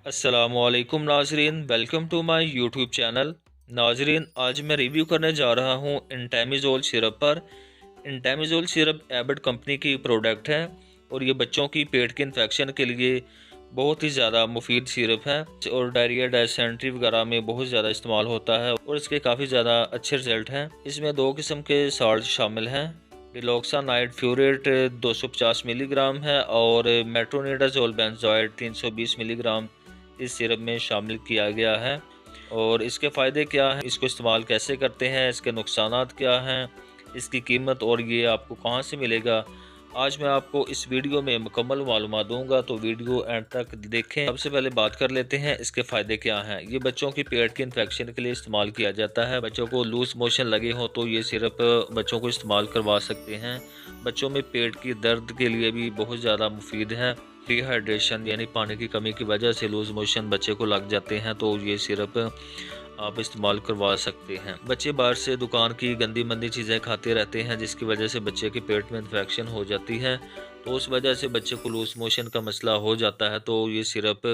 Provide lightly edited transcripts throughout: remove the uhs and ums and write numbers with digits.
अस्सलामुअलैकुम नाजरीन, welcome to my YouTube channel. नाजरीन, आज मैं रिव्यू करने जा रहा हूँ इंटेमिज़ोल सिरप पर। इंटेमिज़ोल सिरप एबट कंपनी की प्रोडक्ट है और ये बच्चों की पेट के इन्फेक्शन के लिए बहुत ही ज़्यादा मुफीद सिरप है और डायरिया डायसेंट्री वगैरह में बहुत ज़्यादा इस्तेमाल होता है और इसके काफ़ी ज़्यादा अच्छे रिजल्ट हैं। इसमें दो किस्म के साल्ट शामिल हैं। डिलॉक्सानाइड फ्यूरेट 250 मिलीग्राम है और मेट्रोनिडाजोल बेंजोएट 320 मिलीग्राम इस सिरप में शामिल किया गया है। और इसके फ़ायदे क्या हैं, इसको इस्तेमाल कैसे करते हैं, इसके नुकसानात क्या हैं, इसकी कीमत और ये आपको कहाँ से मिलेगा, आज मैं आपको इस वीडियो में मुकम्मल मालूमात दूंगा, तो वीडियो एंड तक देखें। सबसे पहले बात कर लेते हैं इसके फ़ायदे क्या हैं। ये बच्चों की पेट के इन्फेक्शन के लिए इस्तेमाल किया जाता है। बच्चों को लूज मोशन लगे हों तो ये सिरप बच्चों को इस्तेमाल करवा सकते हैं। बच्चों में पेट की दर्द के लिए भी बहुत ज़्यादा मुफीद है। डिहाइड्रेशन यानी पानी की कमी की वजह से लूज मोशन बच्चे को लग जाते हैं तो ये सिरप आप इस्तेमाल करवा सकते हैं। बच्चे बाहर से दुकान की गंदी मंदी चीज़ें खाते रहते हैं जिसकी वजह से बच्चे के पेट में इन्फेक्शन हो जाती है, तो उस वजह से बच्चे को लूज मोशन का मसला हो जाता है। तो ये सिरप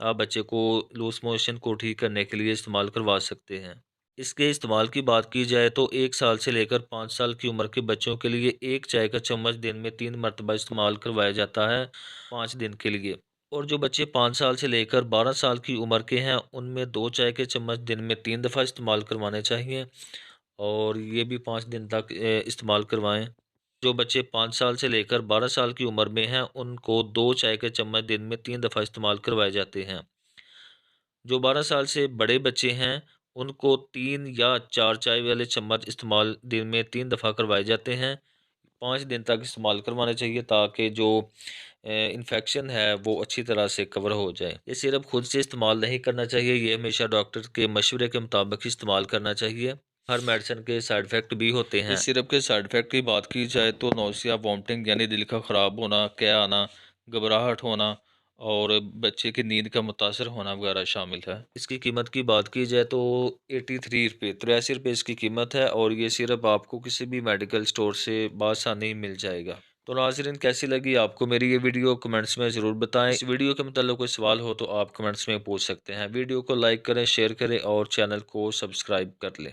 आप बच्चे को लूज मोशन को ठीक करने के लिए इस्तेमाल करवा सकते हैं। इसके इस्तेमाल की बात की जाए तो 1 साल से लेकर 5 साल की उम्र के बच्चों के लिए एक चाय का चम्मच दिन में 3 मरतबा इस्तेमाल करवाया जाता है 5 दिन के लिए। और जो बच्चे 5 साल से लेकर 12 साल की उम्र के हैं उनमें 2 चाय के चम्मच दिन में 3 दफ़ा इस्तेमाल करवाने चाहिए और ये भी 5 दिन तक इस्तेमाल करवाएं। जो बच्चे 5 साल से लेकर 12 साल की उम्र में हैं उनको 2 चाय के चम्मच दिन में 3 दफ़ा इस्तेमाल करवाए जाते हैं। जो 12 साल से बड़े बच्चे हैं उनको 3 या 4 चाय वाले चम्मच इस्तेमाल दिन में 3 दफ़ा करवाए जाते हैं। 5 दिन तक इस्तेमाल करवाने चाहिए ताकि जो इन्फेक्शन है वो अच्छी तरह से कवर हो जाए। ये सिरप खुद से इस्तेमाल नहीं करना चाहिए, ये हमेशा डॉक्टर के मशवरे के मुताबिक इस्तेमाल करना चाहिए। हर मेडिसिन के साइड इफ़ेक्ट भी होते हैं। इस सिरप के साइड इफ़ेक्ट की बात की जाए तो नौसिया, वॉमिटिंग यानी दिल का ख़राब होना, कै आना, घबराहट होना और बच्चे की नींद का मुतासर होना वगैरह शामिल है। इसकी कीमत की बात की जाए तो 83 रुपये 83 रुपये इसकी कीमत है और ये सिरप आपको किसी भी मेडिकल स्टोर से बआसानी मिल जाएगा। तो नाज़रीन, कैसी लगी आपको मेरी ये वीडियो, कमेंट्स में ज़रूर बताएं। इस वीडियो के मतलब कोई सवाल हो तो आप कमेंट्स में पूछ सकते हैं। वीडियो को लाइक करें, शेयर करें और चैनल को सब्सक्राइब कर लें।